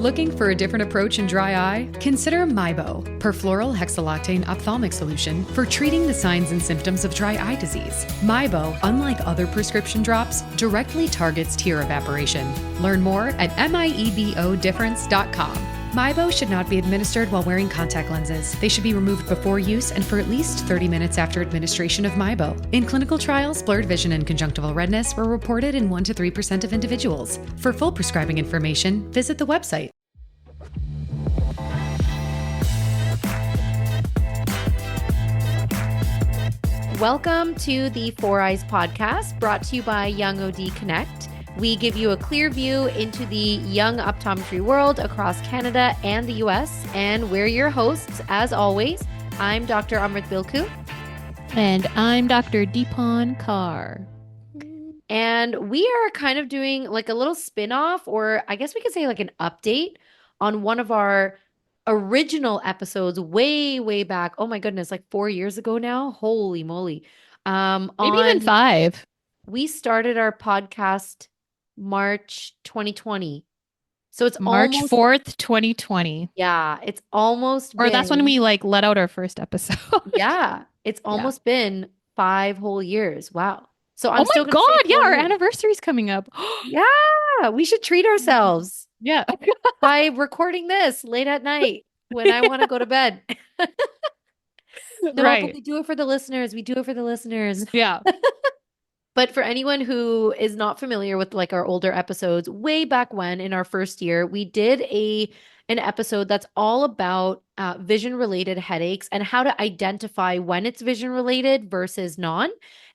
Looking for a different approach in dry eye? Consider MIBO, perfluoral hexaloctane ophthalmic solution for treating the signs and symptoms of dry eye disease. MIBO, unlike other prescription drops, directly targets tear evaporation. Learn more at miebodifference.com. MIBO should not be administered while wearing contact lenses. They should be removed before use and for at least 30 minutes after administration of MIBO. In clinical trials, blurred vision and conjunctival redness were reported in 1 to 3% of individuals. For full prescribing information, visit the website. Welcome to the Four Eyes podcast, brought to you by Young OD Connect. We give you a clear view into the young optometry world across Canada and the US, and we're your hosts, as always. I'm Dr. Amrit Bilkhu. And I'm Dr. Deepan Kaur. And we are kind of doing like a little spin-off, or I guess we could say like an update on one of our original episodes way back. Oh my goodness, like 4 years ago now. Holy moly. Maybe even 5. We started our podcast March 2020. So it's March 4th, 2020. Yeah, it's almost Or that's when we like let out our first episode. Yeah, it's almost been 5 whole years. Wow. So I'm oh still my God, yeah, our years. anniversary's coming up. Yeah, we should treat ourselves. Yeah. By recording this late at night when I want to go to bed. No, right. But we do it for the listeners. We do it for the listeners. Yeah. But for anyone who is not familiar with like our older episodes, way back when in our first year, we did an episode that's all about vision related headaches and how to identify when it's vision related versus non,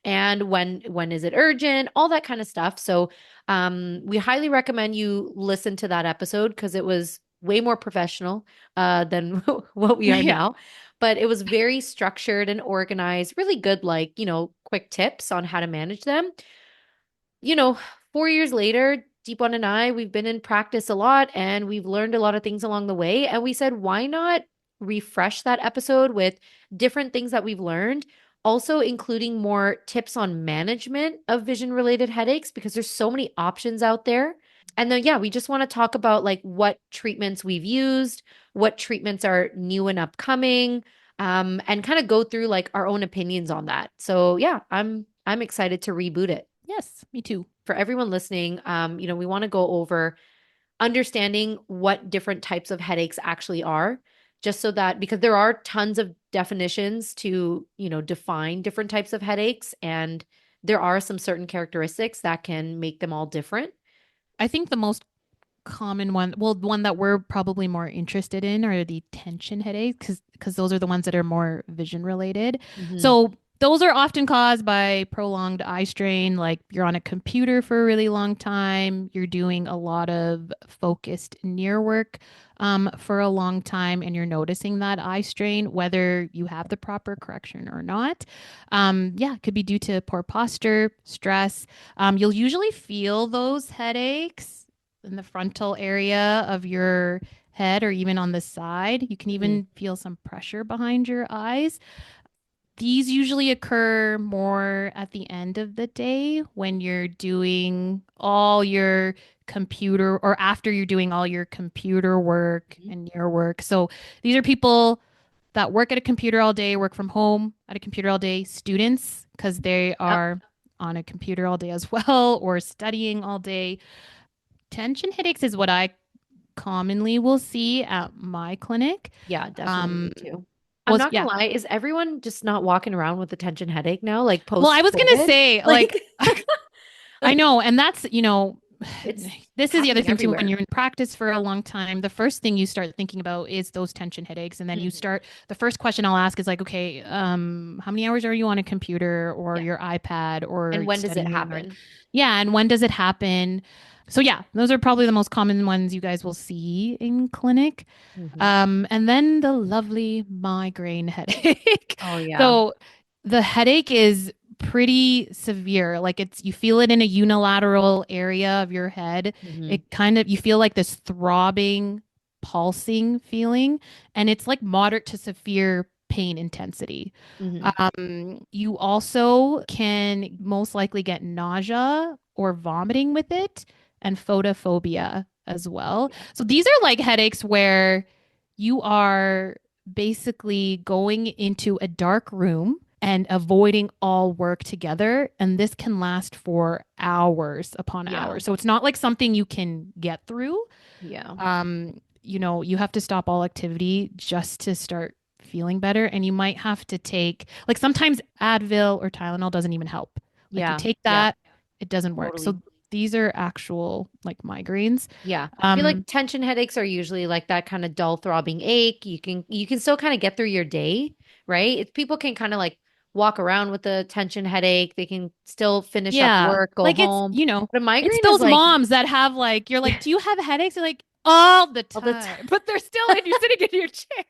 and when is it urgent, all that kind of stuff. So we highly recommend you listen to that episode because it was way more professional than what we are now. But it was very structured and organized, really good, like, quick tips on how to manage them. 4 years later, Deepan and I, we've been in practice a lot and we've learned a lot of things along the way. And we said, why not refresh that episode with different things that we've learned, also including more tips on management of vision-related headaches, because there's so many options out there. And then, we just want to talk about like what treatments we've used, what treatments are new and upcoming, and kind of go through like our own opinions on that. So I'm excited to reboot it. Yes, me too. For everyone listening, we want to go over understanding what different types of headaches actually are, just so that, because there are tons of definitions to, define different types of headaches, and there are some certain characteristics that can make them all different. I think the most common one, one that we're probably more interested in are the tension headaches, because those are the ones that are more vision related. Mm-hmm. So those are often caused by prolonged eye strain, like you're on a computer for a really long time, you're doing a lot of focused near work for a long time, and you're noticing that eye strain, whether you have the proper correction or not. It could be due to poor posture, stress. You'll usually feel those headaches in the frontal area of your head or even on the side. You can even feel some pressure behind your eyes. These usually occur more at the end of the day when you're doing all your computer, or after you're doing all your computer work and near work. So these are people that work at a computer all day, work from home at a computer all day, students, because they are on a computer all day as well, or studying all day. Tension headaches is what I commonly will see at my clinic. Yeah, definitely too. I'm not gonna lie, is everyone just not walking around with a tension headache now? Like post. Well, I was gonna say, like I know, and that's, this is the other thing too. When you're in practice for a long time, the first thing you start thinking about is those tension headaches, and then the first question I'll ask is like, okay, how many hours are you on a computer or your iPad, or and when does it happen? And when does it happen? So those are probably the most common ones you guys will see in clinic. Mm-hmm. And then the lovely migraine headache. Oh yeah. So the headache is pretty severe. Like you feel it in a unilateral area of your head. Mm-hmm. You feel like this throbbing, pulsing feeling, and it's like moderate to severe pain intensity. Mm-hmm. You also can most likely get nausea or vomiting with it, and photophobia as well. Yeah. So these are like headaches where you are basically going into a dark room and avoiding all work together. And this can last for hours upon Yeah. hours. So it's not like something you can get through. Yeah. You have to stop all activity just to start feeling better. And you might have to take, like, sometimes Advil or Tylenol doesn't even help. Like, you Yeah. take Yeah. that, it doesn't work. Totally. So these are actual like migraines. Yeah. I feel like tension headaches are usually like that kind of dull throbbing ache. You can still kind of get through your day, right? People can kind of like walk around with a tension headache. They can still finish up Yeah. work, go Like it's, home. But a it's migraine is those like moms that have like, you're like, do you have headaches? They're like, all the all the time. time. But they're still in, you're sitting in your chair.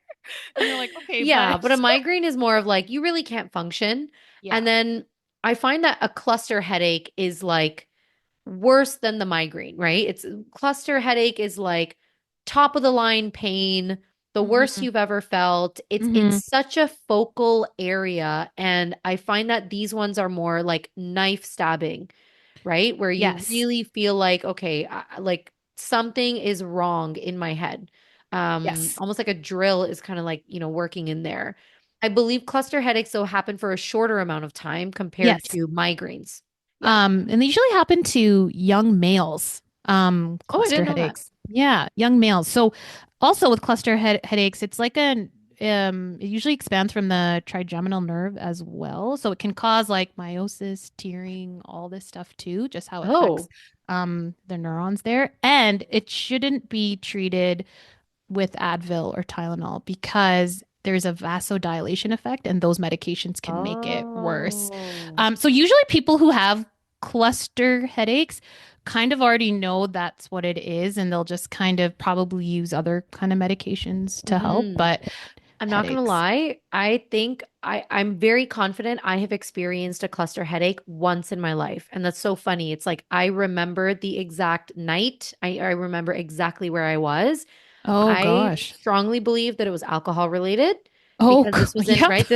And you're like, okay, Yeah, but but a migraine is more of like you really can't function. yeah. And then I find that a cluster headache is like worse than the migraine, right? It's cluster headache is like top of the line pain, the worst Hmm. you've ever felt. It's in Hmm. such a focal area, and I find that these ones are more like knife stabbing, right? Where you Yes. really feel like, okay, like something is wrong in my head. Yes. Almost like a drill is kind of like, working in there. I believe cluster headaches though happen for a shorter amount of time compared Yes. to migraines. Yeah. And they usually happen to young males, Oh, I cluster didn't know that. headaches. Yeah, young males. So also with cluster headaches, it's like it usually expands from the trigeminal nerve as well. So it can cause like meiosis, tearing, all this stuff too, just how it affects Oh. the neurons there. And it shouldn't be treated with Advil or Tylenol because there's a vasodilation effect and those medications can make it worse. Oh. So usually people who have cluster headaches kind of already know that's what it is and they'll just kind of probably use other kind of medications to help, Hmm. but I'm not gonna headaches. lie. I think I'm very confident I have experienced a cluster headache once in my life. And that's so funny. It's like I remember the exact night. I remember exactly where I was. Oh I gosh. strongly believe that it was alcohol related Oh, because this was in, yep. right?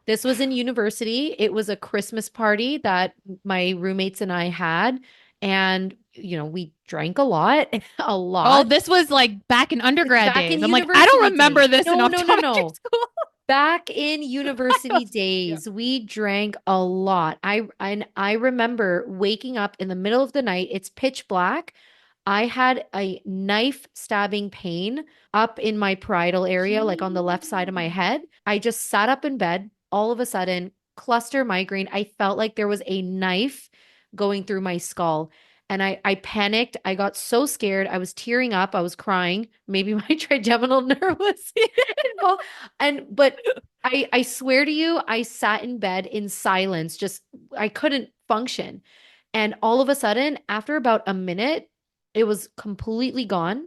This was in university. It was a Christmas party that my roommates and I had. And, we drank a lot, a Oh, lot. this was like back in It's undergrad back in days. I'm like, I don't university days. remember this in No, no, no, optometry no. school. Back in university Yeah. days, we drank a lot. I remember waking up in the middle of the night. It's pitch black. I had a knife stabbing pain up in my parietal area, like on the left side of my Gee. head. I just sat up in bed. All of a sudden, cluster migraine. I felt like there was a knife going through my skull. And I panicked. I got so scared. I was tearing up. I was crying. Maybe my trigeminal nerve was involved. But I swear to you, I sat in bed in silence. Just I couldn't function. And all of a sudden, after about a minute, it was completely gone.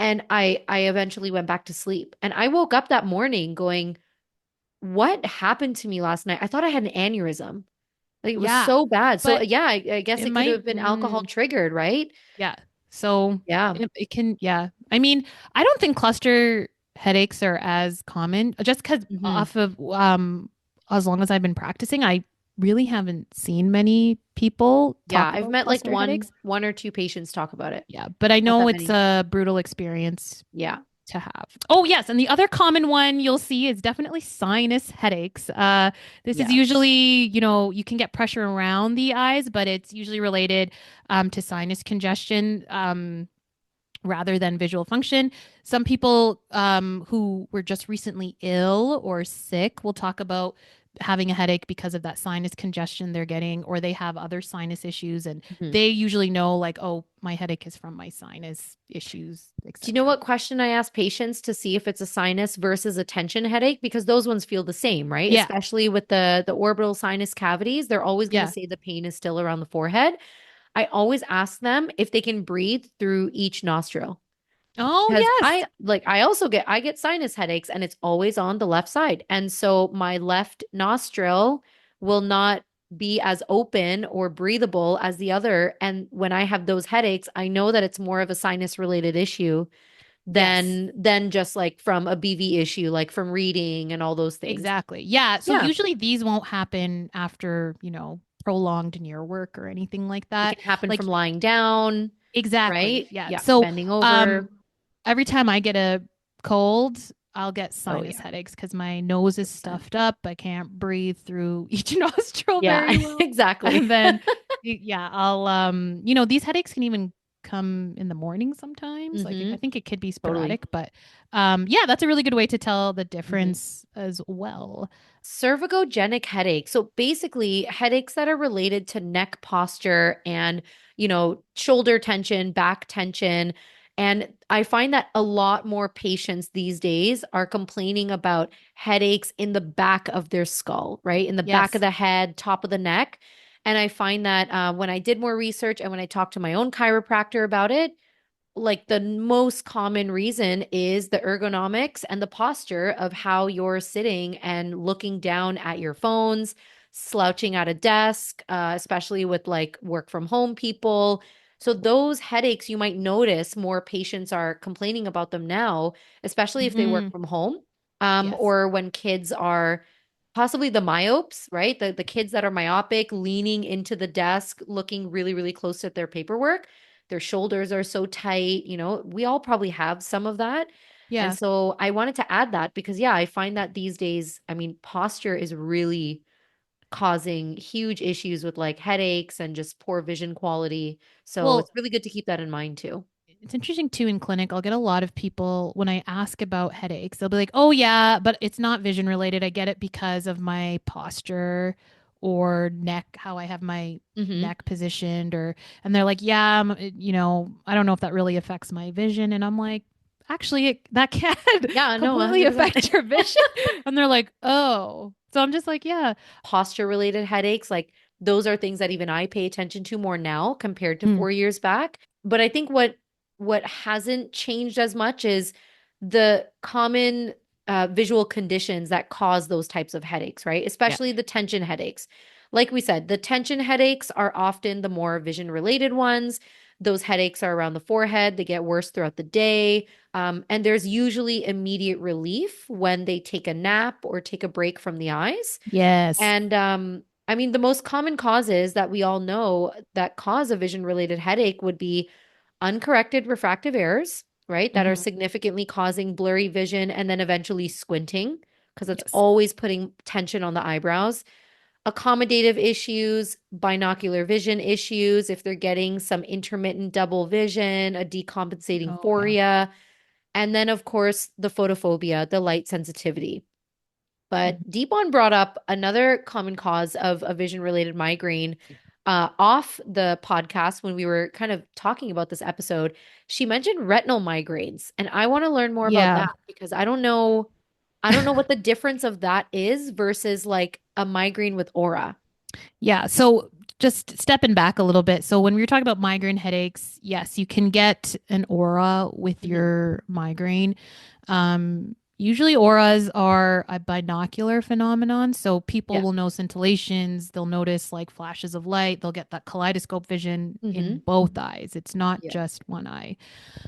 And I eventually went back to sleep. And I woke up that morning going, what happened to me last night? I thought I had an aneurysm. Like it was Yeah. so bad. So But yeah, I guess it it could might, have been alcohol triggered, right? yeah. So Yeah. it can, yeah. I mean, I don't think cluster headaches are as common just because Hmm. off of, as long as I've been practicing, I really haven't seen many people Yeah, talk I've about met like cluster one headaches. one or two patients talk about it. Yeah. But I Not know that it's many. a brutal experience Yeah. to have. Oh, yes. And the other common one you'll see is definitely sinus headaches. This is usually, Yes. you can get pressure around the eyes, but it's usually related to sinus congestion. Rather than visual function. Some people who were just recently ill or sick will talk about having a headache because of that sinus congestion they're getting, or they have other sinus issues, and Mhm. they usually know, like, oh, my headache is from my sinus issues, Do you know etc. what question I ask patients to see if it's a sinus versus a tension headache? Because those ones feel the same, right? Yeah, Especially with the orbital sinus cavities, they're always going to yeah. say the pain is still around the forehead. I always ask them if they can breathe through each nostril. Oh, Because yes. I get sinus headaches and it's always on the left side. And so my left nostril will not be as open or breathable as the other. And when I have those headaches, I know that it's more of a sinus related issue Yes. than just like from a BV issue, like from reading and all those things. Exactly. Yeah. So Yeah. usually these won't happen after, prolonged near work or anything like It that. can happen Like, from lying down. Exactly. right? Yeah. Yeah, So, bending over. um, every time I get a cold, I'll get Oh sinus yeah, headaches because my nose is 100%. stuffed up. I can't breathe through each nostril Yeah, very well. exactly. And then, yeah, I'll, these headaches can even come in the morning sometimes. Like, I Hmm. think it could be Totally. sporadic, but, yeah, that's a really good way to tell the Hmm. difference as well. Cervicogenic headaches. So basically, headaches that are related to neck posture and, shoulder tension, back tension. And I find that a lot more patients these days are complaining about headaches in the back of their skull, right? In the back of Yes. the head, top of the neck. And I find that when I did more research and when I talked to my own chiropractor about it, like the most common reason is the ergonomics and the posture of how you're sitting and looking down at your phones, slouching at a desk, especially with like work from home people. So those headaches, you might notice more patients are complaining about them now, especially if they work Hmm. from home, Yes. or when kids are possibly the myopes, right? The kids that are myopic, leaning into the desk, looking really, really close at their paperwork, their shoulders are so tight. We all probably have some of that. And Yeah. so I wanted to add that because, yeah, I find that these days, I mean, posture is really causing huge issues with like headaches and just poor vision quality. So Well, it's really good to keep that in mind too. it's interesting too in clinic. I'll get a lot of people when I ask about headaches, they'll be like, "Oh yeah, but it's not vision related. I get it because of my posture or neck, how I have my Hmm. neck positioned or and they're like, "Yeah, I don't know if that really affects my vision." And I'm like, "Actually, that can Yeah, no, completely 100%. affect your vision." And they're like, "Oh." So I'm just like, "Yeah." Posture related headaches, like those are things that even I pay attention to more now compared to Hmm. 4 years back. But I think what hasn't changed as much is the common visual conditions that cause those types of headaches, right? Yeah. Especially the tension headaches. Like we said, the tension headaches are often the more vision related ones. Those headaches are around the forehead. They get worse throughout the day. And there's usually immediate relief when they take a nap or take a break from the eyes. Yes. And I mean, the most common causes that we all know that cause a vision related headache would be uncorrected refractive errors, right? That are Hmm. significantly causing blurry vision and then eventually squinting because it's Yes. always putting tension on the eyebrows. Accommodative issues, binocular vision issues, if they're getting some intermittent double vision, a decompensating Oh yeah. phoria, and then, of course, the photophobia, the light sensitivity. But Mhm. Deepon brought up another common cause of a vision related migraine off the podcast when we were kind of talking about this episode. She mentioned retinal migraines, and I want to learn more about Yeah. that because I don't know. I don't know what the difference of that is versus like a migraine with aura. Yeah. So just stepping back a little bit. So when we were talking about migraine headaches, yes, you can get an aura with Hmm. your migraine. Usually auras are a binocular phenomenon. So people Yeah. will notice scintillations, they'll notice like flashes of light, they'll get that kaleidoscope vision in Hmm. both eyes. It's not Yeah. just one eye.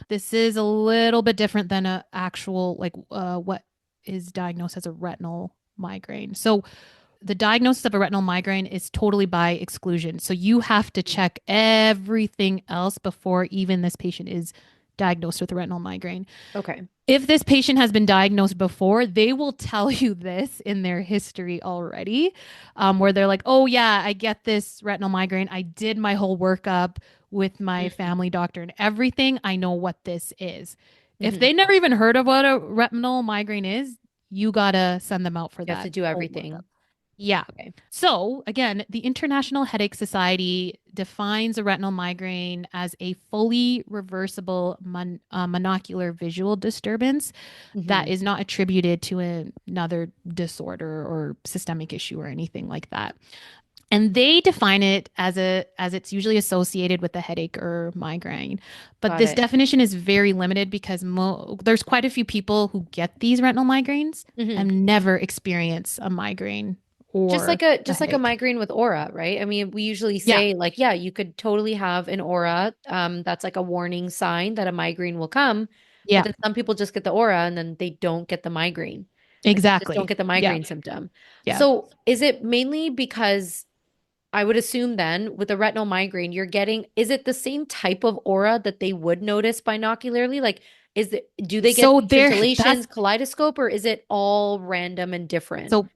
This is a little bit different than a actual like what is diagnosed as a retinal migraine. So the diagnosis of a retinal migraine is totally by exclusion. So you have to check everything else before even this patient is diagnosed with a retinal migraine. Okay. If this patient has been diagnosed before, they will tell you this in their history already, where they're like, oh, yeah, I get this retinal migraine. I did my whole workup with my Mm-hmm. family doctor and everything. I know what this is. If Mm-hmm. they never even heard of what a retinal migraine is, you got to send them out for You have to that do whole workup. everything. Yeah. Okay. So, again, the International Headache Society defines a retinal migraine as a fully reversible monocular visual disturbance that Hmm. is not attributed to another disorder or systemic issue or anything like that. And they define it as it's usually associated with a headache or migraine. But Got this it. definition is very limited because there's quite a few people who get these retinal migraines Hmm. and never experience a migraine Just or like a a just like a headache. migraine with aura, right? I mean, we usually Yeah. say like, yeah, you could totally have an aura. That's like a warning sign that a migraine will come. But Yeah. then some people just get the aura and then they don't get the migraine. Like they just don't Exactly. get the Yeah. migraine symptom. Yeah. So is it mainly because I would assume then with a retinal migraine, you're getting, is it the same type of aura that they would notice binocularly? Like, do they get So these that's scintillations, kaleidoscope, or is it all random and different? so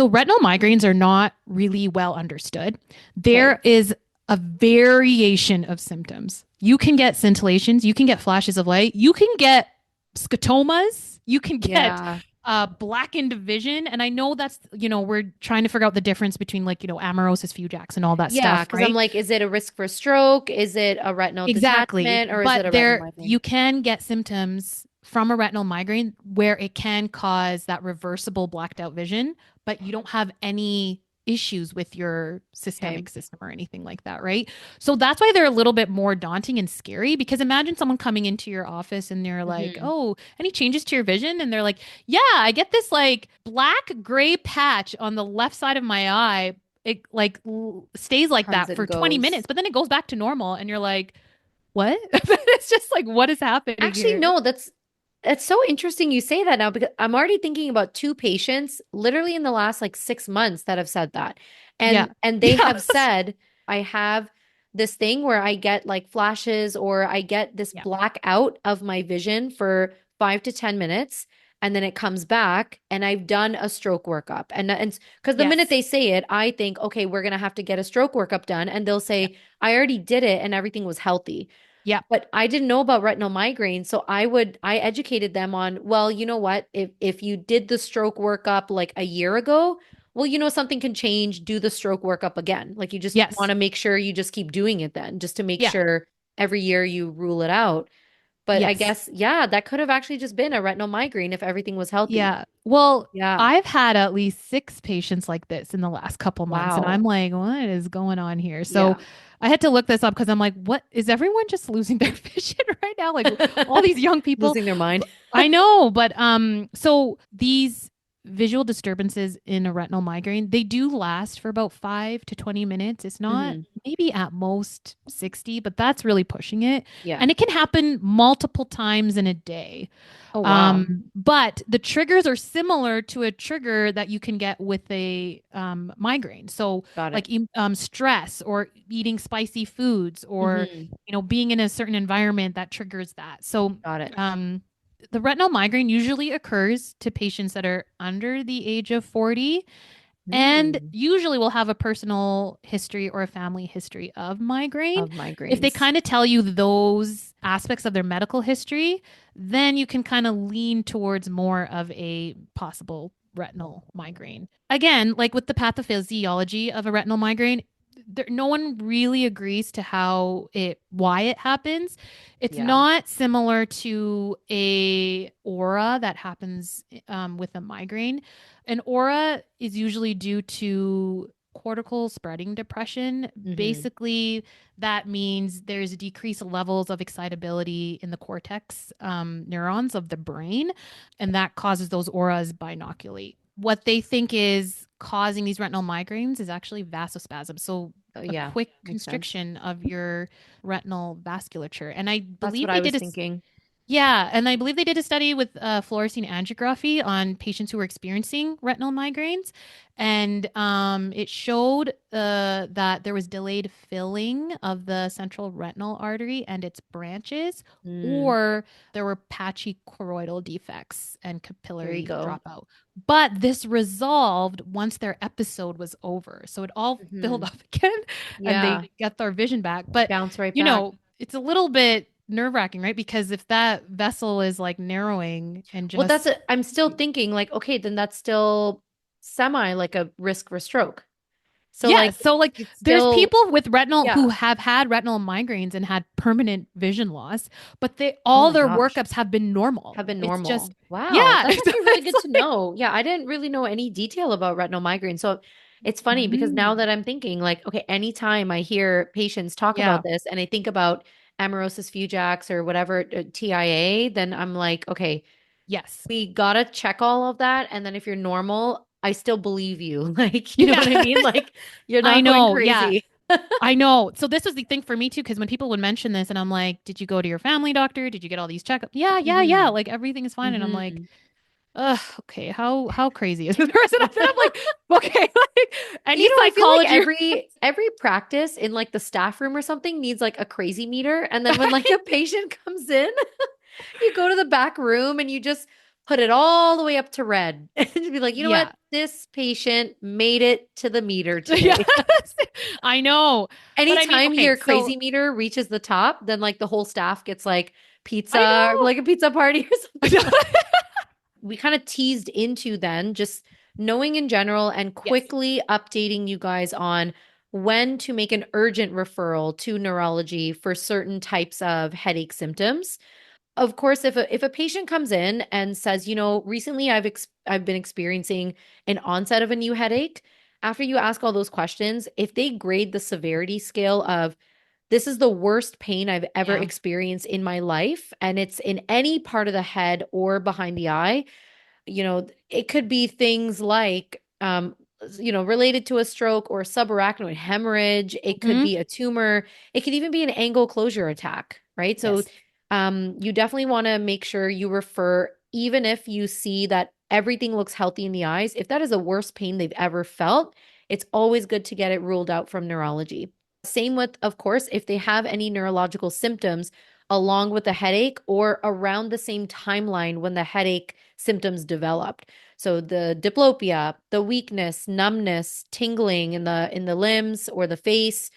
retinal migraines are not really well understood. Okay. There is a variation of symptoms. You can get scintillations, you can get flashes of light, you can get scotomas, you can get Yeah. blackened vision. And I know that's, we're trying to figure out the difference between like, amaurosis fugax and all that Yeah. stuff, Because I'm right? like, is it a risk for stroke? Is it a retinal Exactly. detachment or is it But a retinal there migraine? you can get symptoms from a retinal migraine where it can cause that reversible blacked out vision, but you don't have any issues with your Okay. systemic system or anything like that, right? So that's why they're a little bit more daunting and scary because imagine someone coming into your office and they're like, Hmm. "Oh, any changes to your vision?" And they're like, "Yeah, I get this like black gray patch on the left side of my eye. It like stays like Comes that and for 20 goes. minutes, but then it goes back to normal." And you're like, what? It's just like, what is happening Actually, here? no, that's so interesting you say that now because I'm already thinking about two patients literally in the last like 6 months that have said that. Yeah. And they Yeah. have said, I have this thing where I get like flashes or I get this Yeah. blackout of my vision for 5 to 10 minutes and then it comes back and I've done a stroke workup. And because the minute Yes. they say it, I think, okay, we're gonna have to get a stroke workup done. And they'll Yeah. say, I already did it and everything was healthy. Yeah. But I didn't know about retinal migraine, so I educated them on, well, you know what? If you did the stroke workup like a year ago, well, something can change, do the stroke workup again. Like you just want Yes. to make sure you just keep doing it then, just to make Yeah. sure every year you rule it out. But I Yes. guess, yeah, that could have actually just been a retinal migraine if everything was healthy. Yeah. Well, Yeah. I've had at least 6 patients like this in the last couple months, and I'm Wow. like, what is going on here? So Yeah. I had to look this up because I'm like, what is everyone just losing their vision right now? Like all these young people. Losing their mind. I know, but so these visual disturbances in a retinal migraine, they do last for about 5 to 20 minutes. It's not Hmm. maybe at most 60, but that's really pushing it. Yeah. And it can happen multiple times in a day. Oh, wow. But the triggers are similar to a trigger that you can get with a migraine. So, Got it. like stress or eating spicy foods or Hmm. being in a certain environment that triggers that. So, Got it. the retinal migraine usually occurs to patients that are under the age of 40 and Hmm. usually will have a personal history or a family history of migraine. Of If they migraines. kind of tell you those aspects of their medical history, then you can kind of lean towards more of a possible retinal migraine. Again, like with the pathophysiology of a retinal migraine, no one really agrees to why it happens. It's Yeah. not similar to a aura that happens with a migraine. An aura is usually due to cortical spreading depression. Hmm. Basically, that means there's decreased levels of excitability in the cortex neurons of the brain, and that causes those auras binoculate. What they think is causing these retinal migraines is actually vasospasm. So Oh, a yeah. quick Makes sense. constriction of your retinal vasculature. And I That's believe what I they was did thinking. yeah, and I believe they did a study with fluorescein angiography on patients who were experiencing retinal migraines, and it showed that there was delayed filling of the central retinal artery and its branches, Mm, or there were patchy choroidal defects and there you capillary go. dropout. But this resolved once their episode was over, so it all filled Hmm. up again, and Yeah. they get their vision back. But Bounce right back. it's a little bit nerve-wracking, right? Because if that vessel is like narrowing and Well, just I'm still thinking like, okay, then that's still semi like a risk for stroke. So yeah, like so like it's there's still, people with retinal who yeah. have had retinal migraines and had permanent vision loss, but they Oh all my their gosh. workups have been normal. Have been It's just normal. Wow. yeah, That's actually really it's good to like know. Yeah, I didn't really know any detail about retinal migraine. So it's funny because now mm, that I'm thinking like, okay, anytime I hear patients talk yeah, about this and I think about amaurosis fugax or whatever TIA, then I'm like, okay, yes. we gotta check all of that. And then if you're normal, I still believe you. Like, you know Yeah. what I mean? Like, you're I not going know. Yeah. crazy. I know. So this was the thing for me too, because when people would mention this and I'm like, did you go to your family doctor? Did you get all these checkups? Yeah, yeah, yeah. Hmm. Like everything is fine. And I'm like, Hmm. Okay, how crazy is this person? And then I'm like, okay, like any I feel like psychology. every practice in like the staff room or something needs like a crazy meter. And then when like a patient comes in, you go to the back room and you just put it all the way up to red and just be like, you know what? Yeah. This patient made it to the meter Yes, today. I know. But I mean, Anytime okay, your so crazy meter reaches the top, then like the whole staff gets like I pizza, know. like a pizza party or I something. know. We kind of teased into then just knowing in general and Yes. quickly updating you guys on when to make an urgent referral to neurology for certain types of headache symptoms. Of course, if a patient comes in and says, recently I've been experiencing an onset of a new headache, after you ask all those questions, if they grade the severity scale of this is the worst pain I've ever Yeah. experienced in my life, and it's in any part of the head or behind the eye, it could be things like, related to a stroke or subarachnoid hemorrhage. It could Hmm. be a tumor. It could even be an angle closure attack, right? So, Yes. you definitely want to make sure you refer, even if you see that everything looks healthy in the eyes. If that is the worst pain they've ever felt, it's always good to get it ruled out from neurology. Same with, of course, if they have any neurological symptoms along with the headache or around the same timeline when the headache symptoms developed. So the diplopia, the weakness, numbness, tingling in the limbs or the face,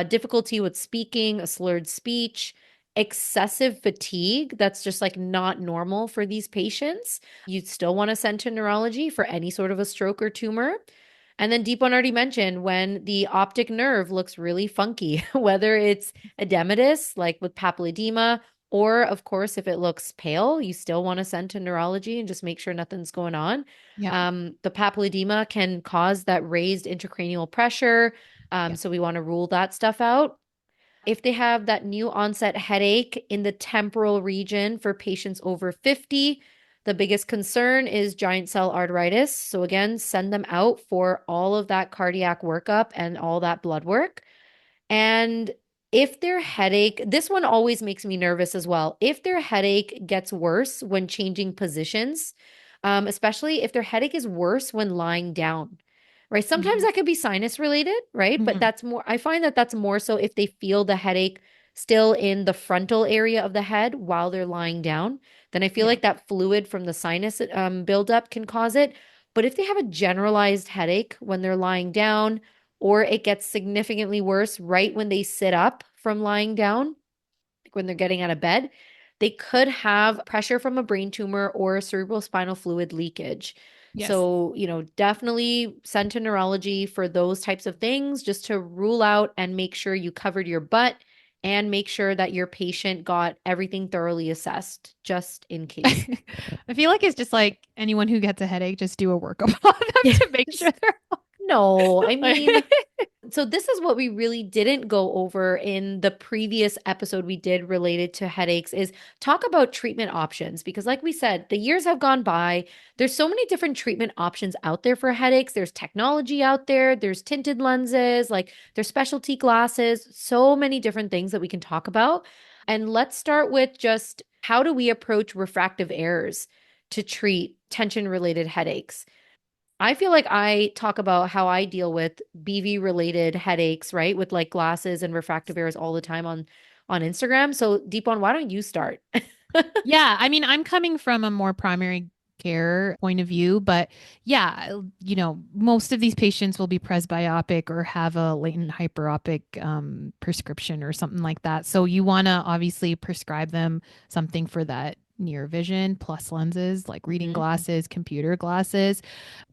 difficulty with speaking, a slurred speech, excessive fatigue that's just like not normal for these patients. You'd still want to send to neurology for any sort of a stroke or tumor. And then Deep One already mentioned when the optic nerve looks really funky, whether it's edematous, like with papilledema, or of course, if it looks pale, you still want to send to neurology and just make sure nothing's going on. Yeah. The papilledema can cause that raised intracranial pressure. Yeah. So we want to rule that stuff out. If they have that new onset headache in the temporal region for patients over 50, the biggest concern is giant cell arteritis. So, again, send them out for all of that cardiac workup and all that blood work. And if their headache, this one always makes me nervous as well. If their headache gets worse when changing positions, especially if their headache is worse when lying down, right? Sometimes Hmm. that could be sinus related, right? But Hmm. that's more, I find that that's more so if they feel the headache still in the frontal area of the head while they're lying down, then I feel Yeah. like that fluid from the sinus buildup can cause it. But if they have a generalized headache when they're lying down, or it gets significantly worse right when they sit up from lying down, like when they're getting out of bed, they could have pressure from a brain tumor or cerebral spinal fluid leakage. Yes. So, definitely send to neurology for those types of things just to rule out and make sure you covered your butt and make sure that your patient got everything thoroughly assessed just in case. I feel like it's just like anyone who gets a headache, just do a workup on them to make sure they're No, I like, mean, so this is what we really didn't go over in the previous episode we did related to headaches is talk about treatment options because like we said, the years have gone by. There's so many different treatment options out there for headaches. There's technology out there, there's tinted lenses, like there's specialty glasses, so many different things that we can talk about. And let's start with just how do we approach refractive errors to treat tension related headaches? I feel like I talk about how I deal with BV related headaches, right? With like glasses and refractive errors all the time on Instagram. So Deepon, why don't you start? yeah, I mean, I'm coming from a more primary care point of view, but yeah, most of these patients will be presbyopic or have a latent hyperopic prescription or something like that. So you want to obviously prescribe them something for that near vision plus lenses like reading Mhm. glasses, computer glasses.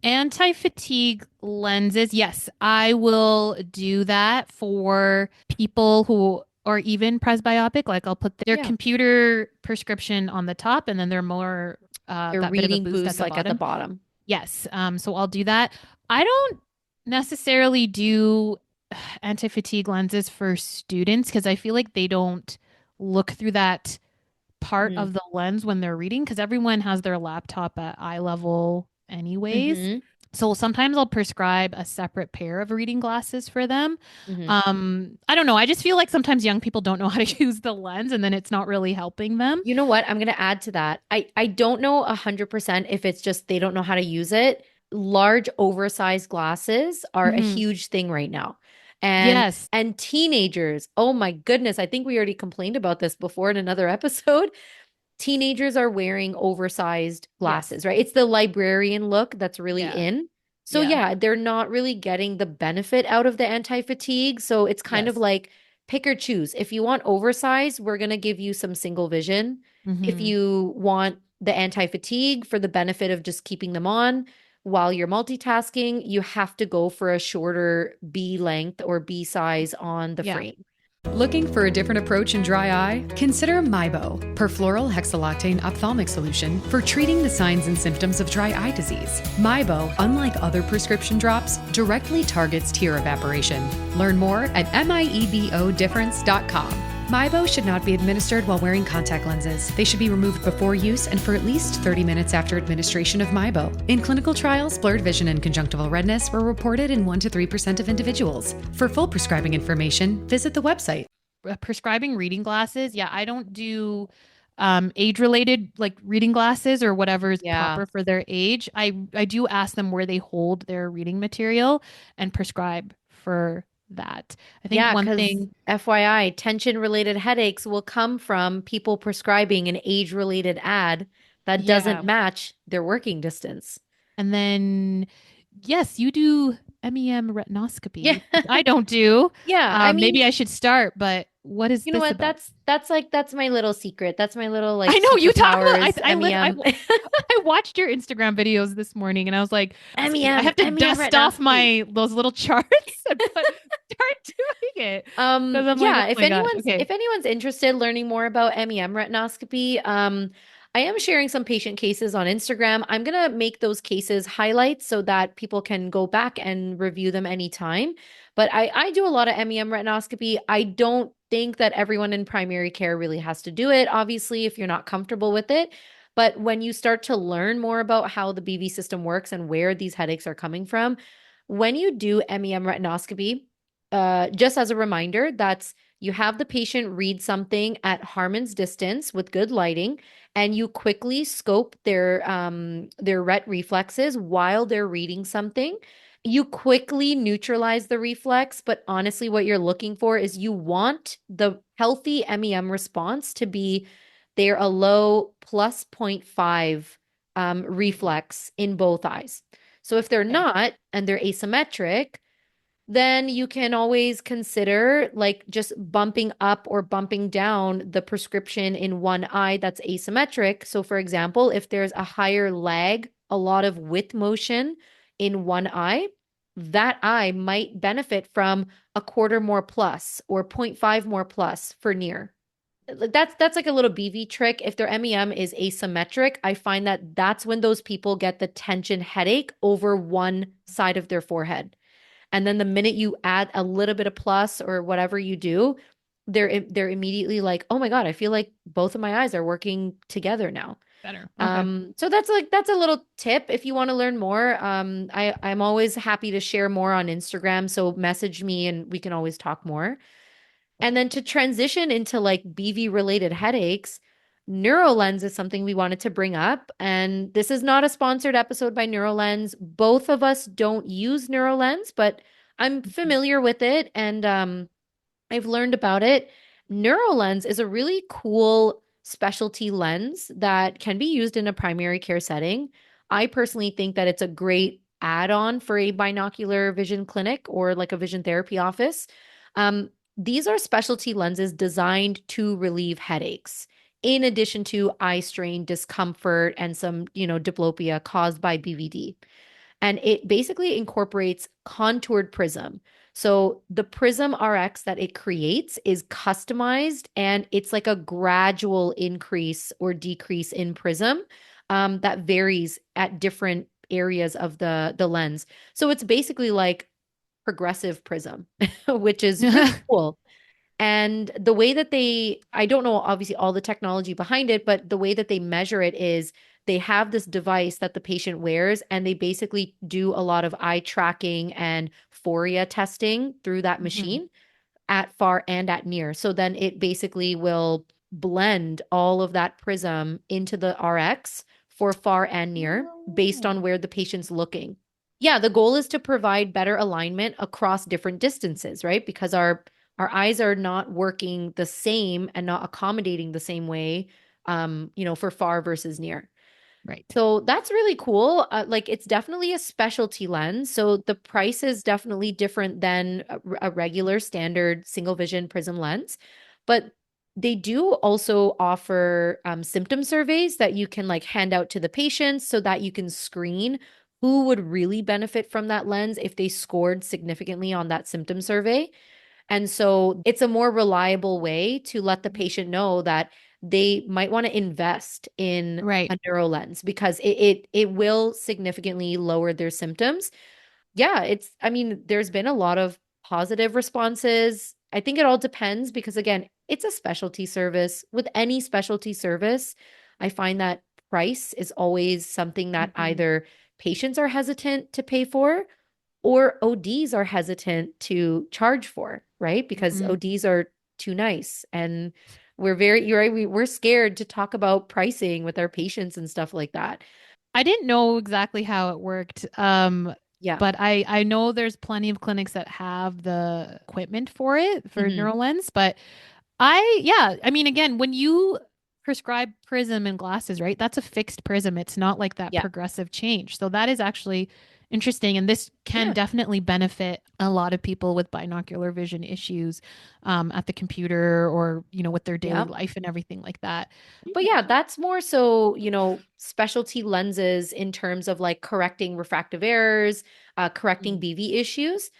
Anti-fatigue lenses. Yes, I will do that for people who are even presbyopic. Like I'll put their Yeah. computer prescription on the top and then they're more Your that bit of a reading boost at boost the like at the bottom. bottom. Yes. So I'll do that. I don't necessarily do anti-fatigue lenses for students because I feel like they don't look through that part Mm-hmm. of the lens when they're reading because everyone has their laptop at eye level anyways. Mm-hmm. So sometimes I'll prescribe a separate pair of reading glasses for them. Hmm. I don't know. I just feel like sometimes young people don't know how to use the lens and then it's not really helping them. You know what? I'm going to add to that. I don't know 100% if it's just they don't know how to use it. Large oversized glasses are a Hmm. huge thing right now. And Yes. and teenagers, oh my goodness, I think we already complained about this before in another episode. Teenagers are wearing oversized Yes. glasses, right? It's the librarian look that's really Yeah. in. So Yeah. yeah, they're not really getting the benefit out of the anti-fatigue. So it's kind of Yes. like pick or choose. If you want oversized, we're going to give you some single vision. If Hmm. you want the anti-fatigue for the benefit of just keeping them on while you're multitasking, you have to go for a shorter B length or B size on the Yeah. frame. Looking for a different approach in dry eye? Consider MIBO, perfluoral hexaloctane ophthalmic solution for treating the signs and symptoms of dry eye disease. MIBO, unlike other prescription drops, directly targets tear evaporation. Learn more at miebodifference.com. MIBO should not be administered while wearing contact lenses. They should be removed before use and for at least 30 minutes after administration of MIBO. In clinical trials, blurred vision and conjunctival redness were reported in 1 to 3% of individuals. For full prescribing information, visit the website. Prescribing reading glasses. Yeah, I don't do age related like reading glasses or whatever is Yeah. proper for their age. I do ask them where they hold their reading material and prescribe for that. I think Yeah, one because thing, FYI, tension-related headaches will come from people prescribing an age-related ad that doesn't yeah. match their working distance. And then yes, you do MEM Yeah. retinoscopy, which I don't do. Yeah, I mean, Maybe I should start, but what is you know this what? about? That's my little secret. That's my little I like know you talk about superpowers, MEM. I watched your Instagram videos this morning and I was like, I MEM, have to MEM dust off retinoscopy. my those little charts and start doing it. Because I'm like, oh Yeah, my gosh, okay. if anyone's interested learning more about MEM retinoscopy, I am sharing some patient cases on Instagram. I'm gonna make those cases highlights so that people can go back and review them anytime. But I do a lot of MEM retinoscopy. I don't think that everyone in primary care really has to do it, obviously, if you're not comfortable with it. But when you start to learn more about how the BV system works and where these headaches are coming from, when you do MEM retinoscopy, just as a reminder, that's you have the patient read something at Harman's distance with good lighting, and you quickly scope their ret reflexes while they're reading something. You quickly neutralize the reflex, but honestly, what you're looking for is you want the healthy MEM response to be they're a low plus zero point 0.5 reflex in both eyes. So if they're Okay. not and they're asymmetric, then you can always consider like just bumping up or bumping down the prescription in one eye that's asymmetric. So, for example, if there's a higher lag, a lot of width motion in one eye, that eye might benefit from a quarter more plus or zero point 0.5 more plus for near. That's like a little BV trick. If their MEM is asymmetric, I find that that's when those people get the tension headache over one side of their forehead. And then the minute you add a little bit of plus or whatever you do, they're immediately like, "Oh my God, I feel like both of my eyes are working together now." Better. Okay. So that's a little tip if you want to learn more. I'm always happy to share more on Instagram, so message me and we can always talk more. And then to transition into like BV related headaches, NeuroLens is something we wanted to bring up. And this is not a sponsored episode by NeuroLens. Both of us don't use NeuroLens, but I'm Mhm. familiar with it and I've learned about it. NeuroLens is a really cool specialty lens that can be used in a primary care setting. I personally think that it's a great add-on for a binocular vision clinic or like a vision therapy office. These are specialty lenses designed to relieve headaches, in addition to eye strain, discomfort, and some, diplopia caused by BVD. And it basically incorporates contoured prism. So the prism RX that it creates is customized and it's like a gradual increase or decrease in prism that varies at different areas of the lens. So it's basically like progressive prism, which is really cool. And the way that I don't know obviously all the technology behind it, but the way that they measure it is they have this device that the patient wears, and they basically do a lot of eye tracking and phoria testing through that Mhm. machine at far and at near. So then it basically will blend all of that prism into the RX for far and near based on Oh. where the patient's looking. Yeah, the goal is to provide better alignment across different distances, right? Because our eyes are not working the same and not accommodating the same way, for far versus near. Right. So that's really cool. Like it's definitely a specialty lens. So the price is definitely different than a regular standard single vision prism lens. But they do also offer symptom surveys that you can like hand out to the patients so that you can screen who would really benefit from that lens if they scored significantly on that symptom survey. And so it's a more reliable way to let the patient know that they might want to invest in Right. a NeuroLens because it will significantly lower their symptoms. Yeah, I mean, there's been a lot of positive responses. I think it all depends because again, it's a specialty service. With any specialty service, I find that price is always something that Mhm. either patients are hesitant to pay for or ODs are hesitant to charge for, right? Because Mhm. ODs are too nice. And you're right, we're scared to talk about pricing with our patients and stuff like that. I didn't know exactly how it worked. Yeah. But I know there's plenty of clinics that have the equipment for it for Hmm. NeuroLens. But I mean, again, when you prescribe prism and glasses, right? That's a fixed prism. It's not like that Yeah. progressive change. So that is actually interesting. And this can Yeah. definitely benefit a lot of people with binocular vision issues at the computer or, with their daily Yeah. life and everything like that. But yeah, that's more so, specialty lenses in terms of like correcting refractive errors, correcting Mm. BV issues.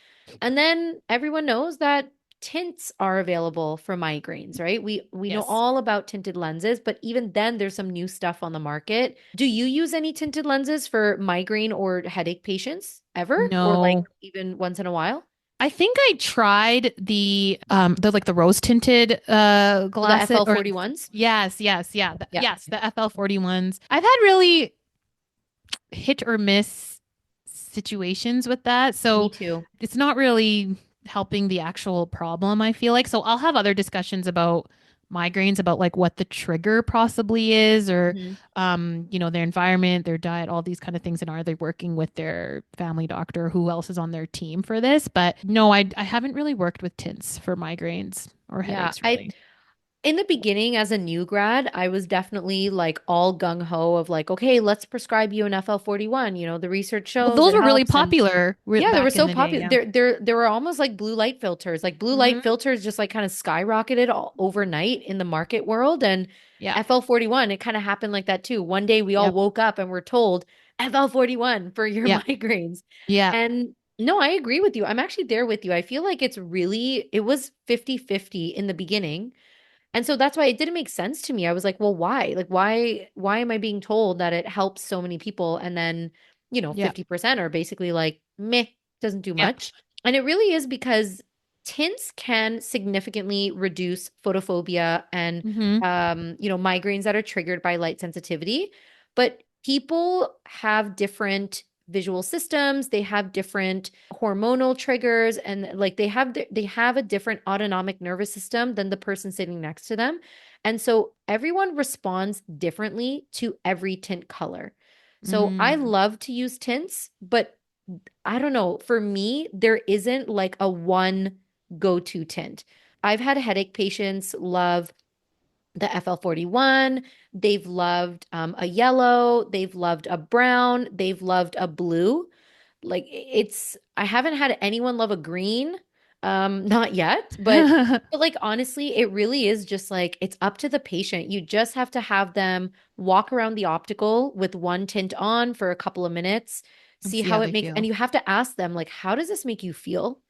And then everyone knows that tints are available for migraines, right? We know Yes. all about tinted lenses, but even then there's some new stuff on the market. Do you use any tinted lenses for migraine or headache patients ever? Or like No. even once in a while? I think I tried the like the rose tinted Oh, the glasses or FL-41s? yes, yeah. Yeah, Yes, the FL-41s. I've had really hit or miss situations with that. me So too. it's not really helping the actual problem, I feel like. So I'll have other discussions about migraines, about like what the trigger possibly is, or Mhm. their environment, their diet, all these kind of things, and are they working with their family doctor, who else is on their team for this. But no, I haven't really worked with tints for migraines or Yeah, headaches I really. in the beginning as a new grad, I was definitely like all gung ho of like, okay, let's prescribe you an FL-41. The research Well, shows those it were really helps. And popular yeah, they were back in so the day. popular. Yeah. There were almost like blue light filters. Like blue light Hmm. filters just like kind of skyrocketed all overnight in the market world. And Yeah. FL-41, it kind of happened like that too. One day we all Yep. woke up and were told FL-41 for your Yep. migraines. Yeah. And no, I agree with you. I'm actually there with you. I feel like it was 50-50 in the beginning. And so that's why it didn't make sense to me. I was like, well, why? Like, why am I being told that it helps so many people? And then, Yeah. 50% are basically like, meh, doesn't do Yeah. much. And it really is because tints can significantly reduce photophobia and, Hmm. migraines that are triggered by light sensitivity. But people have different visual systems, they have different hormonal triggers, and like they have a different autonomic nervous system than the person sitting next to them. And so everyone responds differently to every tint color. So I Mm. love to use tints, but I don't know, for me there isn't like a one go-to tint. I've had headache patients love the FL-41. They've loved a yellow. They've loved a brown. They've loved a blue. Like I haven't had anyone love a green, not yet, but like honestly, it really is just like it's up to the patient. You just have to have them walk around the optical with one tint on for a couple of minutes, And see see how how it they makes, and feel. you have to ask them like, how does this make you feel?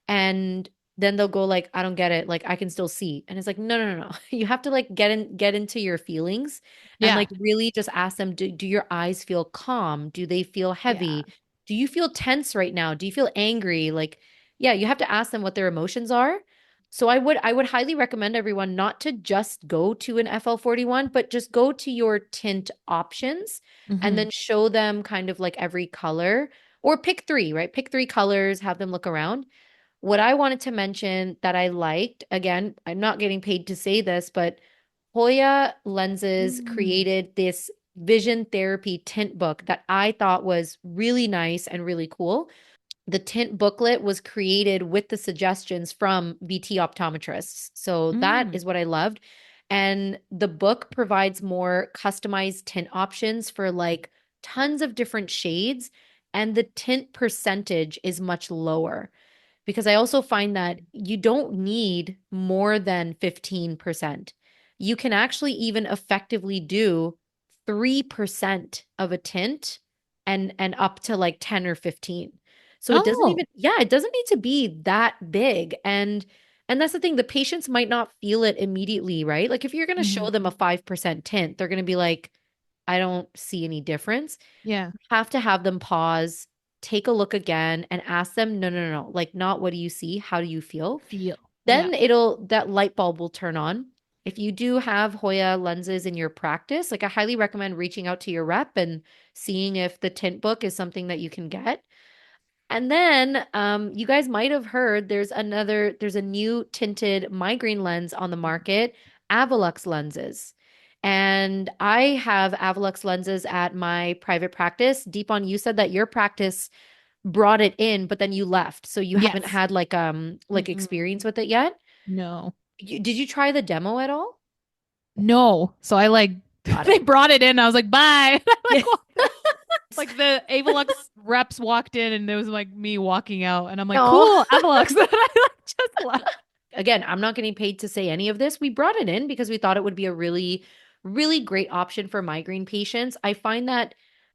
And then they'll go like, I don't get it. Like I can still see. And it's like, no, no, no, no. You have to like get into your feelings and Yeah. like really just ask them, do your eyes feel calm? Do they feel Yeah. heavy? Do you feel tense right now? Do you feel angry? Like, yeah, you have to ask them what their emotions are. So I would highly recommend everyone not to just go to an FL-41, but just go to your tint options and Mm-hmm. then show them kind of like every color or pick three, right? Pick three colors, have them look around. What I wanted to mention that I liked, again, I'm not getting paid to say this, but Hoya Lenses Mm. created this vision therapy tint book that I thought was really nice and really cool. The tint booklet was created with the suggestions from VT optometrists. So that Mm. is what I loved. And the book provides more customized tint options for like tons of different shades. And the tint percentage is much lower because I also find that you don't need more than 15%. You can actually even effectively do 3% of a tint and up to like 10 or 15. So it doesn't Oh, even, yeah, it doesn't need to be that big. And that's the thing, the patients might not feel it immediately, right? Like if you're going to show hmm, them a 5% tint, they're going to be like, I don't see any difference. yeah. Have to have them pause, take a look again, and ask them, no, no, no, no, like not what do you see? How do you feel? Feel. Yeah. Then that light bulb will turn on. If you do have Hoya lenses in your practice, like I highly recommend reaching out to your rep and seeing if the tint book is something that you can get. And then you guys might have heard there's a new tinted migraine lens on the market, Avulux lenses. And I have Avulux lenses at my private practice. Deepon, you said that your practice brought it in, but then you left. So you haven't Yes. had like Mm-mm. experience with it yet. No. Did you try the demo at all? No. So I like Got they it. brought it in. I was like, bye. I Yeah. like walked out. Like the Avalux reps walked in and it was like me walking out and I'm like, No. cool, Avalux. And I like just left. Again, I'm not getting paid to say any of this. We brought it in because we thought it would be a really, really great option for migraine patients. I find that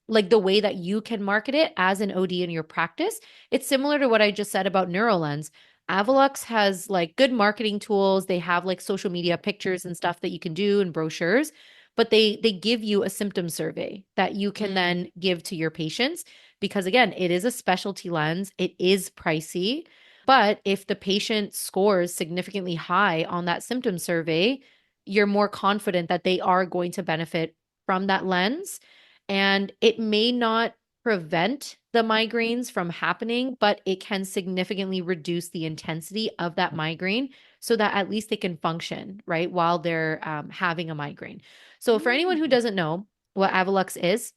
like the way that you can market it as an OD in your practice, it's similar to what I just said about NeuroLens. Avalux has like good marketing tools. They have like social media pictures and stuff that you can do and brochures, but they give you a symptom survey that you can Mm. then give to your patients because again, it is a specialty lens. It is pricey. But if the patient scores significantly high on that symptom survey, you're more confident that they are going to benefit from that lens. And it may not prevent the migraines from happening, but it can significantly reduce the intensity of that migraine so that at least they can function, right, while they're having a migraine. So, for anyone who Mm. doesn't know what Avalux is,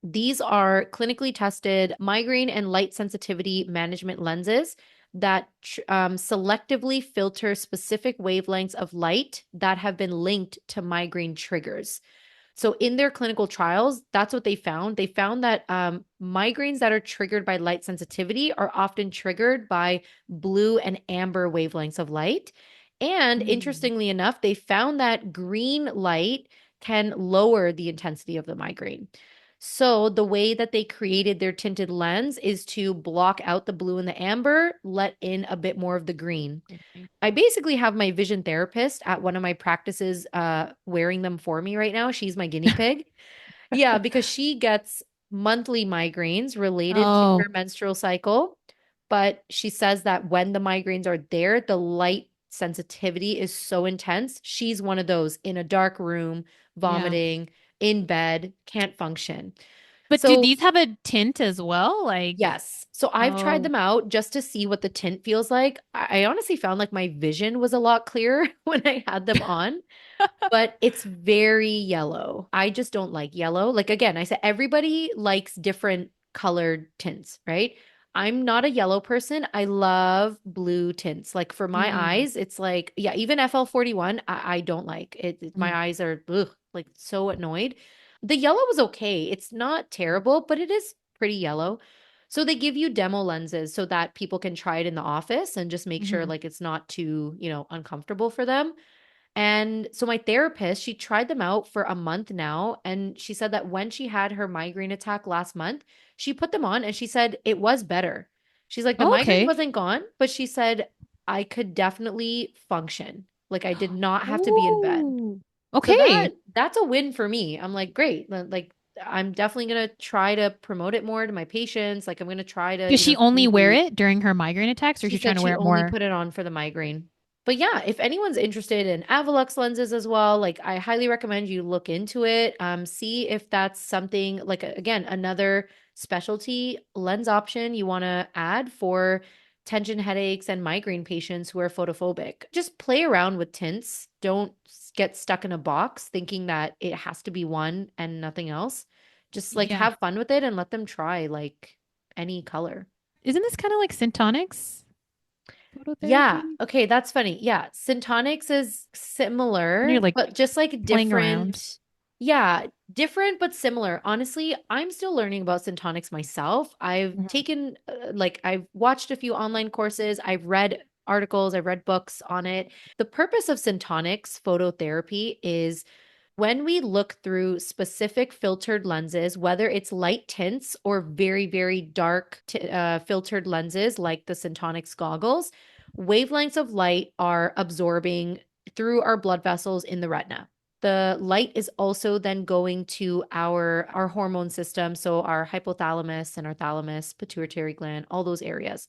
these are clinically tested migraine and light sensitivity management lenses that selectively filter specific wavelengths of light that have been linked to migraine triggers. So in their clinical trials, that's what they found. They found that migraines that are triggered by light sensitivity are often triggered by blue and amber wavelengths of light. And Mm. interestingly enough, they found that green light can lower the intensity of the migraine. So the way that they created their tinted lens is to block out the blue and the amber, let in a bit more of the green. Okay. I basically have my vision therapist at one of my practices wearing them for me right now. She's my guinea pig. Yeah, because she gets monthly migraines related to Oh, her menstrual cycle. But she says that when the migraines are there, the light sensitivity is so intense. She's one of those in a dark room, yeah. vomiting, in bed, can't function. But do So these have a tint as well? Like, yes. So I've tried oh, them out just to see what the tint feels like. I honestly found like my vision was a lot clearer when I had them on, but it's very yellow. I just don't like yellow. Like again, I said everybody likes different colored tints, right? I'm not a yellow person. I love blue tints. Like for my mm, eyes, it's like, yeah, even FL-41, I don't like it. My mm, eyes are ugh, like so annoyed. The yellow was okay. It's not terrible, but it is pretty yellow. So they give you demo lenses so that people can try it in the office and just make sure hmm. like it's not too, uncomfortable for them. And so my therapist, she tried them out for a month now. And she said that when she had her migraine attack last month, she put them on and she said it was better. She's like, the Oh, migraine okay. wasn't gone, but she said I could definitely function. Like I did not have to be in bed. Oh, So okay. that's a win for me. I'm like, great. Like I'm definitely gonna try to promote it more to my patients. Like I'm gonna try to, Does she only wear see. it during her migraine attacks or is She she trying said to she wear it only more? put it on for the migraine. But yeah, if anyone's interested in Avulux lenses as well, like I highly recommend you look into it. See if that's something like again, another specialty lens option you want to add for tension headaches and migraine patients who are photophobic. Just play around with tints. Don't get stuck in a box thinking that it has to be one and nothing else. Just like Yeah. have fun with it and let them try like any color. Isn't this kind of like syntonics Yeah. phototherapy? Okay, that's funny. Yeah. Syntonics is When you're similar, like but just like playing around. different. Yeah, different but similar. Honestly, I'm still learning about syntonics myself. I've Mhm. taken, I've watched a few online courses, I've read articles, I've read books on it. The purpose of syntonics phototherapy is when we look through specific filtered lenses, whether it's light tints or very, very dark filtered lenses like the Syntonics goggles, wavelengths of light are absorbing through our blood vessels in the retina. The light is also then going to our hormone system, so our hypothalamus and our thalamus, pituitary gland, all those areas.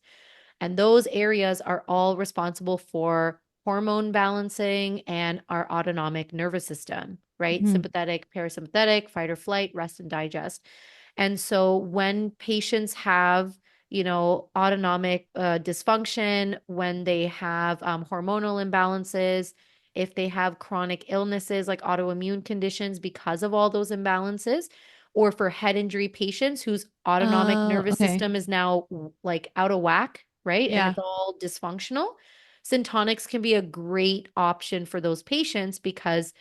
And those areas are all responsible for hormone balancing and our autonomic nervous system, right? Mhm. Sympathetic, parasympathetic, fight or flight, rest and digest. And so when patients have, autonomic dysfunction, when they have hormonal imbalances, if they have chronic illnesses like autoimmune conditions because of all those imbalances, or for head injury patients whose autonomic nervous Okay. system is now like out of whack, right? And Yeah. it's all dysfunctional. Syntonics can be a great option for those patients because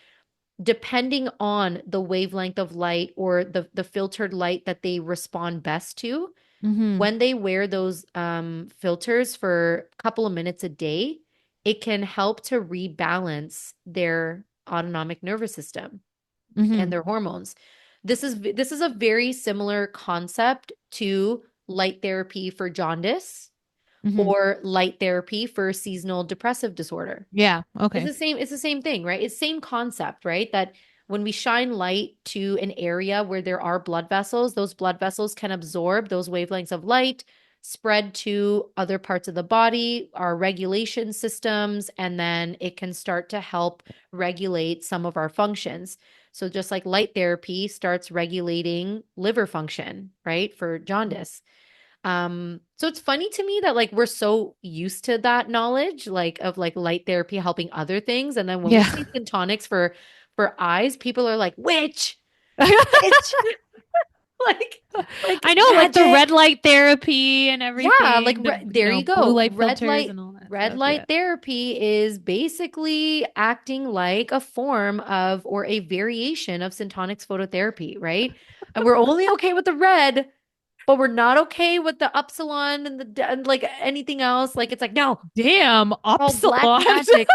depending on the wavelength of light or the filtered light that they respond best to, Mm-hmm. when they wear those filters for a couple of minutes a day, it can help to rebalance their autonomic nervous system Mm-hmm. and their hormones. This is a very similar concept to light therapy for jaundice Mm-hmm. or light therapy for seasonal depressive disorder. Yeah. It's Okay. the same thing, right? It's same concept, right? That when we shine light to an area where there are blood vessels, those blood vessels can absorb those wavelengths of light, spread to other parts of the body, our regulation systems, and then it can start to help regulate some of our functions. So just like light therapy starts regulating liver function, right? For jaundice. So it's funny to me that like we're so used to that knowledge, like of like light therapy helping other things. And then when we Yeah. say syntonics for eyes, people are like, witch, like like I know, like the red magic. light therapy and Yeah, like everything, there you blue go. light filters and all that Red stuff. Yeah. light therapy is basically acting like a form of or a variation of syntonics phototherapy, right? And we're only okay with the red, but we're not okay with the upsilon and and like anything else. Like it's like, no, Damn, all black upsilon. magic.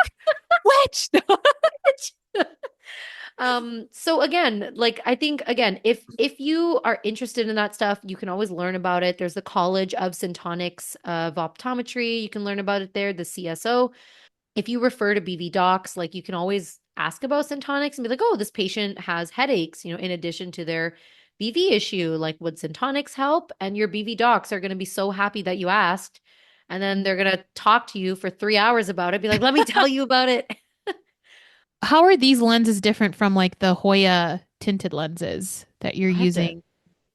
Witch. So again, like I think again, if you are interested in that stuff, you can always learn about it. There's the College of Syntonics of Optometry. You can learn about it there, the CSO. If you refer to BV docs, like you can always ask about syntonics and be like, oh, this patient has headaches, in addition to their BV issue. Like, would syntonics help? And your BV docs are going to be so happy that you asked. And then they're going to talk to you for 3 hours about it, be like, let me tell you about it. How are these lenses different from like the Hoya tinted lenses that you're I have to. using?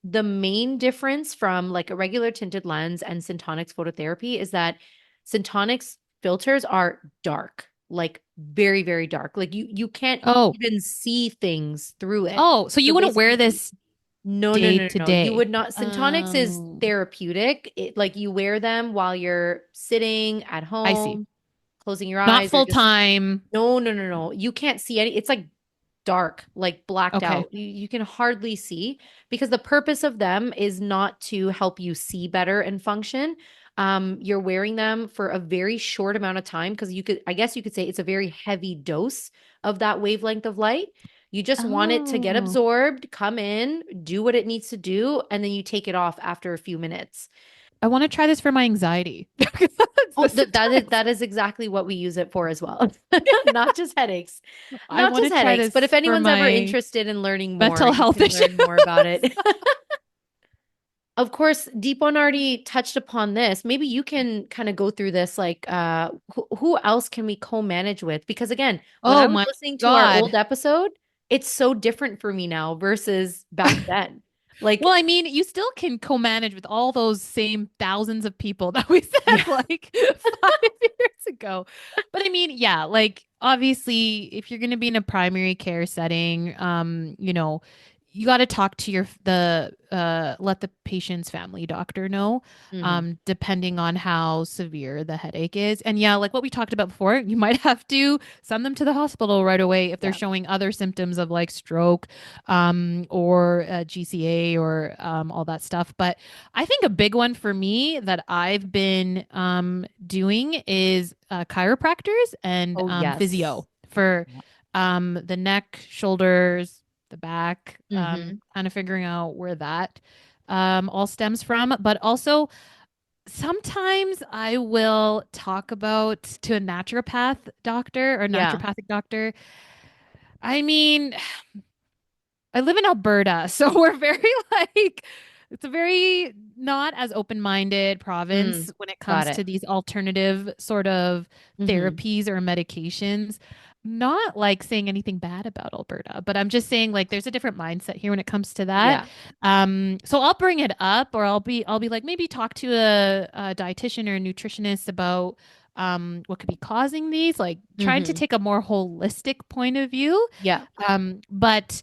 The main difference from like a regular tinted lens and syntonics phototherapy is that syntonics filters are dark, like very, very dark. Like you can't Oh, even see things through it. oh, so you So wouldn't wear basically, this no, no, day no, to no, no. You day. would not. Syntonics is Oh, therapeutic. Like you wear them while you're sitting at I see. home, closing your Not eyes, or full just time. no, no, no, no. You can't see any. It's like dark, like blacked Okay. out. You can hardly see because the purpose of them is not to help you see better and function. You're wearing them for a very short amount of time because I guess you could say it's a very heavy dose of that wavelength of light. You just want it to get Oh, absorbed, come in, do what it needs to do, and then you take it off after a few minutes. I want to try this for my anxiety. Oh, It's the syntonics. that is exactly what we use it for as well. Not just headaches. I Not want to just try headaches, but if this for anyone's ever my interested in learning more, mental you health can issues. learn more about it. of course, Deepon already touched upon this. Maybe you can kind of go through this, like who else can we co-manage with? Because again, when I Oh was my listening to our God. old episode, it's so different for me now versus back then. Well, Like, I mean, you still can co-manage with all those same thousands of people that we said yeah. like 5 years ago. But I mean, yeah, like obviously, if you're going to be in a primary care setting, you got to talk to let the patient's family doctor know, Hmm. depending on how severe the headache is. And yeah, like what we talked about before, you might have to send them to the hospital right away if they're Yeah. showing other symptoms of like stroke, or GCA or all that stuff. But I think a big one for me that I've been doing is chiropractors and Oh, yes. physio for the neck, shoulders, the back, Hmm. kind of figuring out where that all stems from. But also, sometimes I will talk about to a naturopath doctor or Yeah. naturopathic doctor. I mean, I live in Alberta, so we're very like it's a very not as open-minded province Mm, when it got comes it. to these alternative sort of Hmm. therapies or medications. Not like saying anything bad about Alberta, but I'm just saying like there's a different mindset here when it comes to that. Yeah. So I'll bring it up, or I'll be like maybe talk to a dietitian or a nutritionist about what could be causing these, like trying to Hmm. take a more holistic point of view. Yeah. But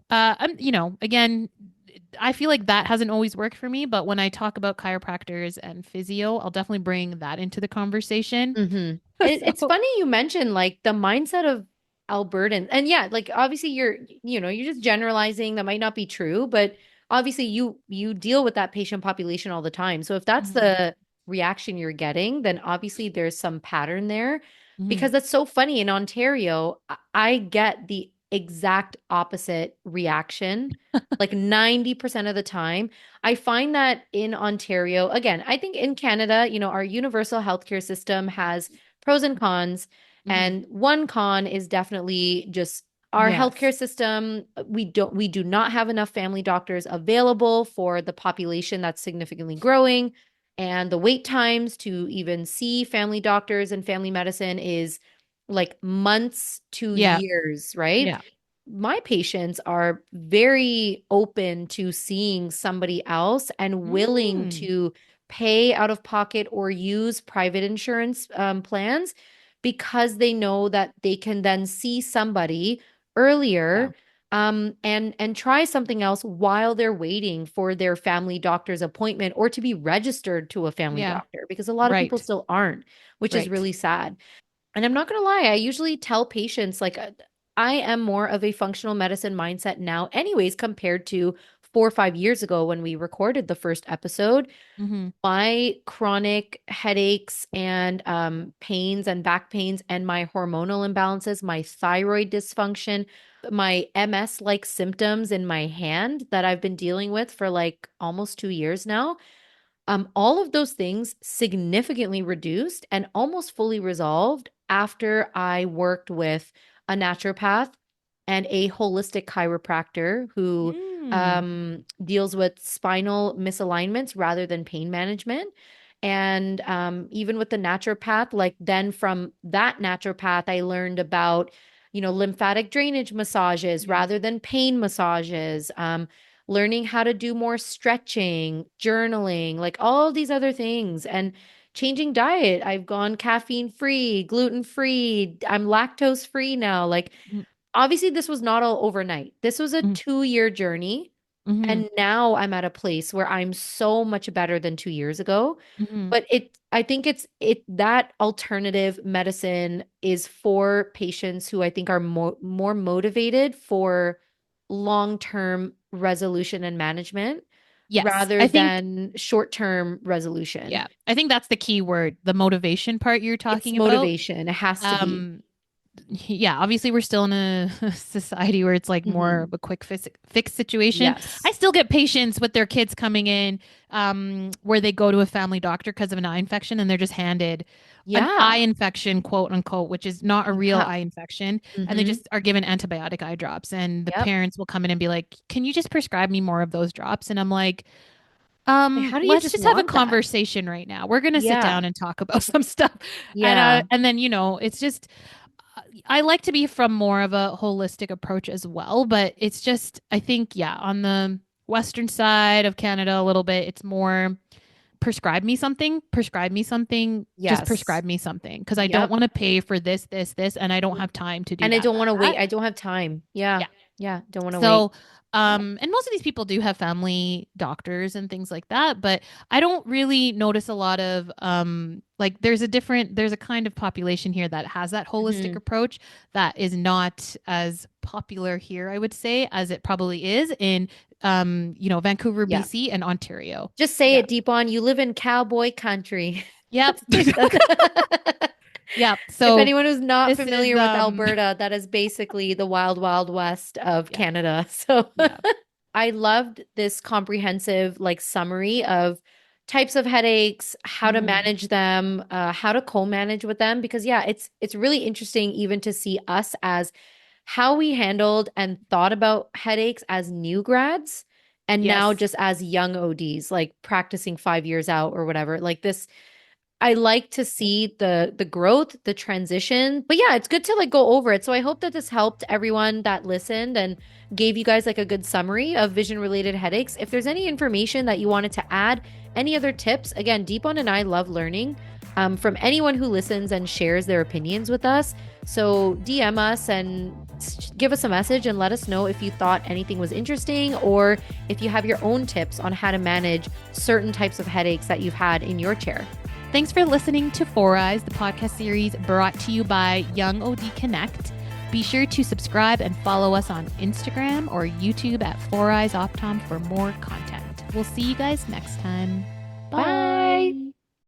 again, I feel like that hasn't always worked for me, but when I talk about chiropractors and physio, I'll definitely bring that into the conversation. Hmm. It's So, funny you mentioned like the mindset of Albertans. And yeah, like obviously you're just generalizing. That might not be true, but obviously you deal with that patient population all the time. So if that's mhm, the reaction you're getting, then obviously there's some pattern there. mhm. Because that's so funny in Ontario, I get the exact opposite reaction. Like 90% of the time, I find that in Ontario, again, I think in Canada, our universal healthcare system has pros and cons. Mhm. And one con is definitely just our Yes. healthcare system. We do not have enough family doctors available for the population that's significantly growing. And the wait times to even see family doctors and family medicine is like months to Yeah. years, right? Yeah. My patients are very open to seeing somebody else and willing Mm. to pay out of pocket or use private insurance plans because they know that they can then see somebody Yeah. earlier, and try something else while they're waiting for their family doctor's appointment or to be registered to a family Yeah. doctor because a lot of people Right. still aren't, which is Right. really sad. And I'm not going to lie, I usually tell patients like I am more of a functional medicine mindset now, anyways, compared to 4 or 5 years ago when we recorded the first episode. Hmm. My chronic headaches and pains and back pains and my hormonal imbalances, my thyroid dysfunction, my MS like symptoms in my hand that I've been dealing with for like almost 2 years now, all of those things significantly reduced and almost fully resolved after I worked with a naturopath and a holistic chiropractor who Mm. deals with spinal misalignments rather than pain management. And even with the naturopath, like then from that naturopath, I learned about, lymphatic drainage massages Yeah. rather than pain massages. Learning how to do more stretching, journaling, like all these other things, and changing diet. I've gone caffeine free, gluten free. I'm lactose free now. Like, obviously, this was not all overnight. This was a Mm-hmm. 2 year journey. Hmm. And now I'm at a place where I'm so much better than 2 years ago. Hmm. But I think that alternative medicine is for patients who I think are more motivated for long-term resolution and management Yes. rather I think, than short-term resolution. yeah, I think that's the key word, the motivation part you're It's talking about. motivation. It has to be. Um, yeah, obviously we're still in a society where it's like more Hmm. of a quick fix situation. I Yes. still get patients with their kids coming in, where they go to a family doctor because of an eye infection and they're just handed an eye Yeah. infection, quote unquote, which is not a real Yeah. eye infection. And they Hmm. just are given antibiotic eye drops. And the Yep. parents will come in and be like, can you just prescribe me more of those drops? And I'm like, How do you Let's just just have a want that? conversation right now. We're gonna sit Yeah. down and talk about some stuff. Yeah. And then, it's just I like to be from more of a holistic approach as well, but it's just I think, yeah, on the western side of Canada a little bit, it's more prescribe me something, just Yes. prescribe me something because I don't Yep. want to pay for this, and I don't have time to do And I that. don't want to wait. I don't have time. Yeah. Yeah. Yeah. Don't want to wait. So, and most of these people do have family doctors and things like that, but I don't really notice a lot of, like there's a kind of population here that has that holistic approach that is not as popular here, I would say, as it probably is in, Vancouver, Yeah. BC and Ontario. Just say it, Deepon. You live in cowboy country. Yep. Yep. If So anyone who's not this familiar is, with Alberta, that is basically the wild, wild west of Yeah. Canada. So Yeah. I loved this comprehensive like summary of types of headaches, how to manage them, how to co-manage with them. Because yeah, it's really interesting even to see us as how we handled and thought about headaches as new grads and now Yes. just as young ODs, like practicing 5 years out or whatever. Like this, I like to see the growth, the transition. But yeah, it's good to like go over it. So I hope that this helped everyone that listened and gave you guys like a good summary of vision related headaches. If there's any information that you wanted to add, any other tips, again, Deepon and I love learning from anyone who listens and shares their opinions with us. So DM us and give us a message and let us know if you thought anything was interesting or if you have your own tips on how to manage certain types of headaches that you've had in your chair. Thanks for listening to Four Eyes, the podcast series brought to you by Young OD Connect. Be sure to subscribe and follow us on Instagram or YouTube at Four Eyes Optom for more content. We'll see you guys next time. Bye.